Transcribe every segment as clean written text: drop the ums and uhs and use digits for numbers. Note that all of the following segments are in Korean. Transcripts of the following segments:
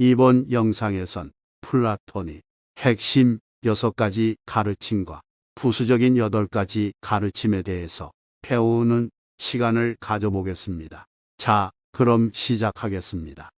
이번 영상에선 플라톤이 핵심 6가지 가르침과 부수적인 8가지 가르침에 대해서 배우는 시간을 가져보겠습니다. 자, 그럼 시작하겠습니다.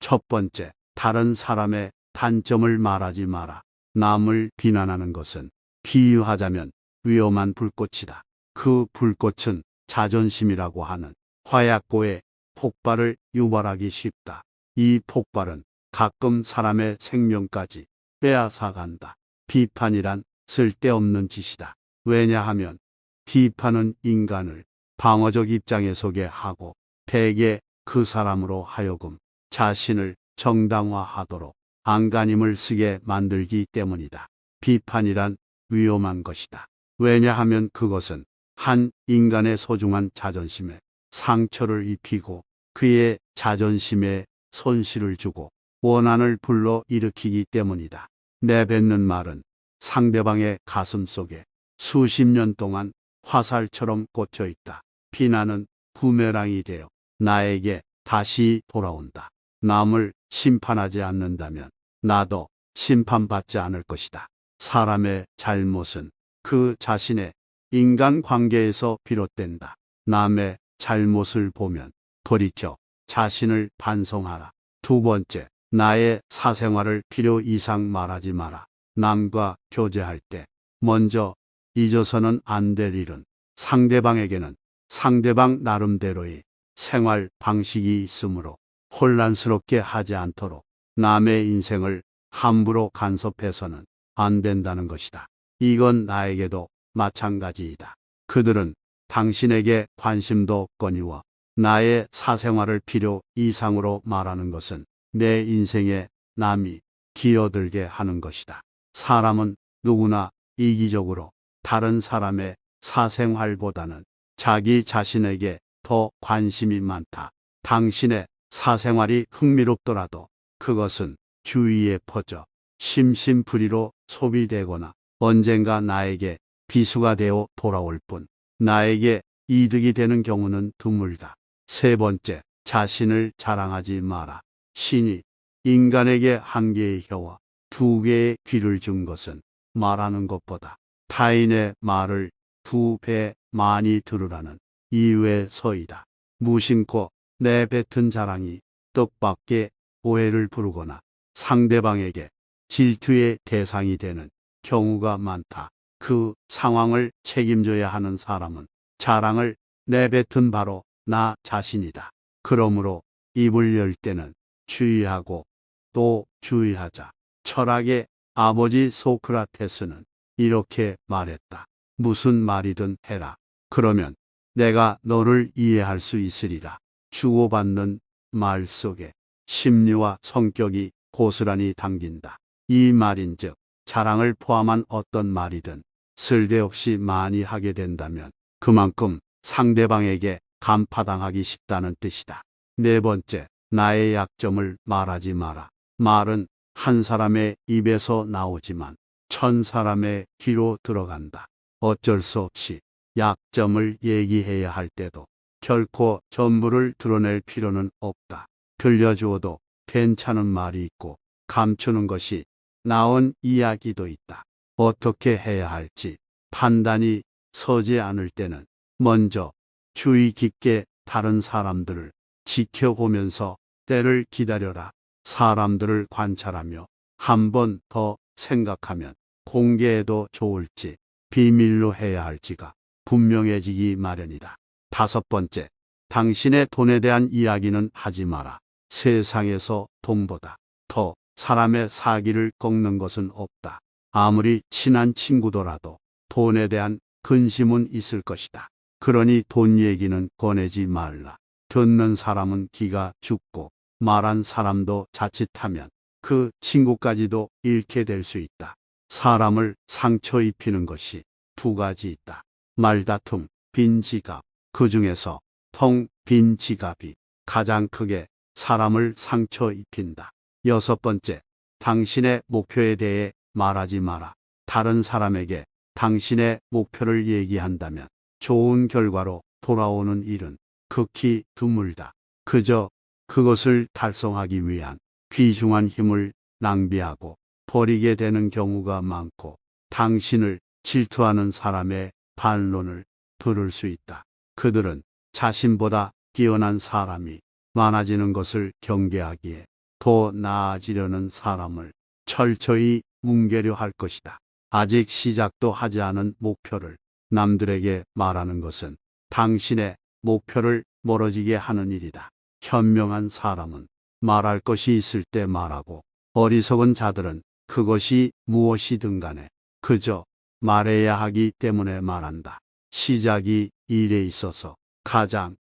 첫 번째, 다른 사람의 단점을 말하지 마라. 남을 비난하는 것은 비유하자면 위험한 불꽃이다. 그 불꽃은 자존심이라고 하는 화약고에 폭발을 유발하기 쉽다. 이 폭발은 가끔 사람의 생명까지 빼앗아간다. 비판이란 쓸데없는 짓이다. 왜냐하면 비판은 인간을 방어적 입장에 서게 하고 대개 그 사람으로 하여금 자신을 정당화하도록 안간힘을 쓰게 만들기 때문이다. 비판이란 위험한 것이다. 왜냐하면 그것은 한 인간의 소중한 자존심에 상처를 입히고 그의 자존심에 손실을 주고 원한을 불러 일으키기 때문이다. 내뱉는 말은 상대방의 가슴 속에 수십 년 동안 화살처럼 꽂혀 있다. 비난은 부메랑이 되어 나에게 다시 돌아온다. 남을 심판하지 않는다면 나도 심판받지 않을 것이다. 사람의 잘못은 그 자신의 인간관계에서 비롯된다. 남의 잘못을 보면 돌이켜 자신을 반성하라. 두 번째, 나의 사생활을 필요 이상 말하지 마라. 남과 교제할 때 먼저 잊어서는 안 될 일은 상대방에게는 상대방 나름대로의 생활 방식이 있으므로 혼란스럽게 하지 않도록 남의 인생을 함부로 간섭해서는 안 된다는 것이다. 이건 나에게도 마찬가지이다. 그들은 당신에게 관심도 없거니와 나의 사생활을 필요 이상으로 말하는 것은 내 인생에 남이 기어들게 하는 것이다. 사람은 누구나 이기적으로 다른 사람의 사생활보다는 자기 자신에게 더 관심이 많다. 당신의 사생활이 흥미롭더라도 그것은 주위에 퍼져 심심풀이로 소비되거나 언젠가 나에게 비수가 되어 돌아올 뿐 나에게 이득이 되는 경우는 드물다. 세 번째, 자신을 자랑하지 마라. 신이 인간에게 한 개의 혀와 두 개의 귀를 준 것은 말하는 것보다 타인의 말을 2배 많이 들으라는 이유에서이다. 무심코 내뱉은 자랑이 뜻밖의 오해를 부르거나 상대방에게 질투의 대상이 되는 경우가 많다. 그 상황을 책임져야 하는 사람은 자랑을 내뱉은 바로 나 자신이다. 그러므로 입을 열 때는 주의하고 또 주의하자. 철학의 아버지 소크라테스는 이렇게 말했다. 무슨 말이든 해라. 그러면 내가 너를 이해할 수 있으리라. 주고받는 말 속에 심리와 성격이 고스란히 담긴다. 이 말인즉 자랑을 포함한 어떤 말이든 쓸데없이 많이 하게 된다면 그만큼 상대방에게 간파당하기 쉽다는 뜻이다. 네 번째, 나의 약점을 말하지 마라. 말은 한 사람의 입에서 나오지만 1000사람의 귀로 들어간다. 어쩔 수 없이 약점을 얘기해야 할 때도 결코 전부를 드러낼 필요는 없다. 들려주어도 괜찮은 말이 있고 감추는 것이 나은 이야기도 있다. 어떻게 해야 할지 판단이 서지 않을 때는 먼저 주의 깊게 다른 사람들을 지켜보면서 때를 기다려라. 사람들을 관찰하며 한 번 더 생각하면 공개해도 좋을지 비밀로 해야 할지가 분명해지기 마련이다. 다섯 번째, 당신의 돈에 대한 이야기는 하지 마라. 세상에서 돈보다 더 사람의 사기를 꺾는 것은 없다. 아무리 친한 친구더라도 돈에 대한 근심은 있을 것이다. 그러니 돈 얘기는 꺼내지 말라. 듣는 사람은 기가 죽고 말한 사람도 자칫하면 그 친구까지도 잃게 될 수 있다. 사람을 상처 입히는 것이 2가지 있다. 말다툼, 빈 지갑. 그 중에서 텅 빈 지갑이 가장 크게 사람을 상처 입힌다. 여섯 번째, 당신의 목표에 대해 말하지 마라. 다른 사람에게 당신의 목표를 얘기한다면 좋은 결과로 돌아오는 일은 극히 드물다. 그저 그것을 달성하기 위한 귀중한 힘을 낭비하고 버리게 되는 경우가 많고, 당신을 질투하는 사람의 반론을 들을 수 있다. 그들은 자신보다 뛰어난 사람이 많아지는 것을 경계하기에 더 나아지려는 사람을 철저히 뭉개려 할 것이다. 아직 시작도 하지 않은 목표를 남들에게 말하는 것은 당신의 목표를 멀어지게 하는 일이다. 현명한 사람은 말할 것이 있을 때 말하고, 어리석은 자들은 그것이 무엇이든 간에 그저 말해야 하기 때문에 말한다. 시작이 일에 있어서 가장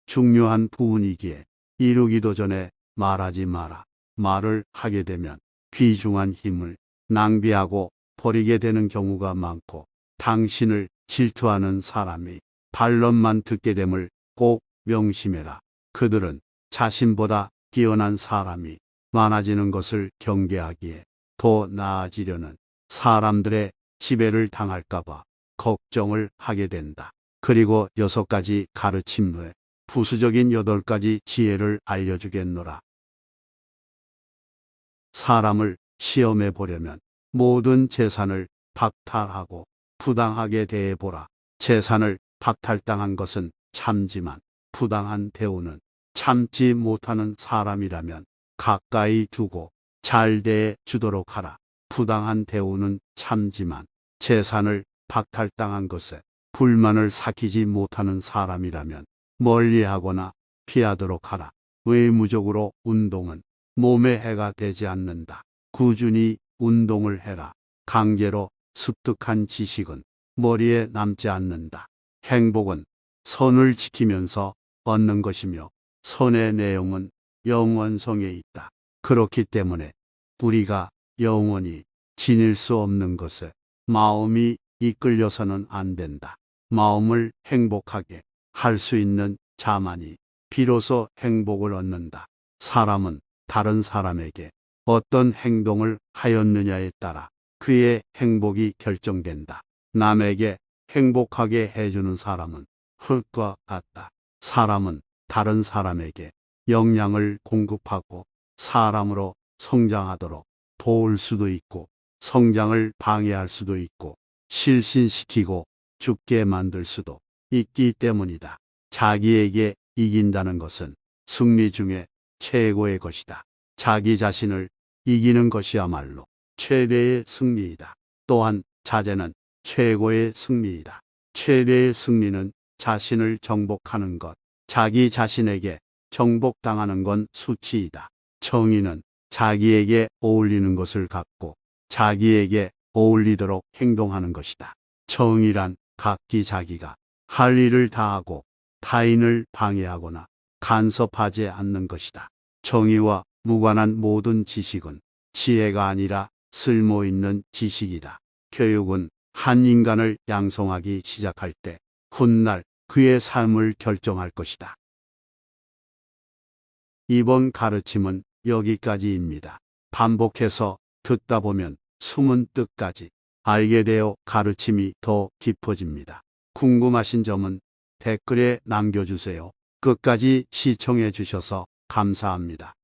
중요한 부분이기에 이루기도 전에 말하지 마라. 말을 하게 되면 귀중한 힘을 낭비하고 버리게 되는 경우가 많고, 당신을 질투하는 사람이 반론만 듣게 됨을 꼭 명심해라. 그들은 자신보다 뛰어난 사람이 많아지는 것을 경계하기에 더 나아지려는 사람들의 지배를 당할까봐 걱정을 하게 된다. 그리고 6가지 가르침 후에 부수적인 8가지 지혜를 알려주겠노라. 사람을 시험해 보려면 모든 재산을 박탈하고 부당하게 대해보라. 재산을 박탈당한 것은 참지만 부당한 대우는 참지 못하는 사람이라면 가까이 두고 잘 대해 주도록 하라. 부당한 대우는 참지만 재산을 박탈당한 것에 불만을 삭히지 못하는 사람이라면 멀리하거나 피하도록 하라. 의무적으로 운동은 몸에 해가 되지 않는다. 꾸준히 운동을 해라. 강제로 습득한 지식은 머리에 남지 않는다. 행복은 선을 지키면서 얻는 것이며, 선의 내용은 영원성에 있다. 그렇기 때문에 우리가 영원히 지닐 수 없는 것에 마음이 이끌려서는 안 된다. 마음을 행복하게 할 수 있는 자만이 비로소 행복을 얻는다. 사람은 다른 사람에게 어떤 행동을 하였느냐에 따라 그의 행복이 결정된다. 남에게 행복하게 해주는 사람은 흙과 같다. 사람은 다른 사람에게 영양을 공급하고 사람으로 성장하도록 도울 수도 있고, 성장을 방해할 수도 있고, 실신시키고 죽게 만들 수도 있기 때문이다. 자기에게 이긴다는 것은 승리 중에 최고의 것이다. 자기 자신을 이기는 것이야말로 최대의 승리이다. 또한 자제는 최고의 승리이다. 최대의 승리는 자신을 정복하는 것, 자기 자신에게 정복당하는 건 수치이다. 정의는 자기에게 어울리는 것을 갖고 자기에게 어울리도록 행동하는 것이다. 정의란 각기 자기가 할 일을 다하고 타인을 방해하거나 간섭하지 않는 것이다. 정의와 무관한 모든 지식은 지혜가 아니라 쓸모 있는 지식이다. 교육은 한 인간을 양성하기 시작할 때 훗날 그의 삶을 결정할 것이다. 이번 가르침은 여기까지입니다. 반복해서 듣다 보면 숨은 뜻까지 알게 되어 가르침이 더 깊어집니다. 궁금하신 점은 댓글에 남겨주세요. 끝까지 시청해 주셔서 감사합니다.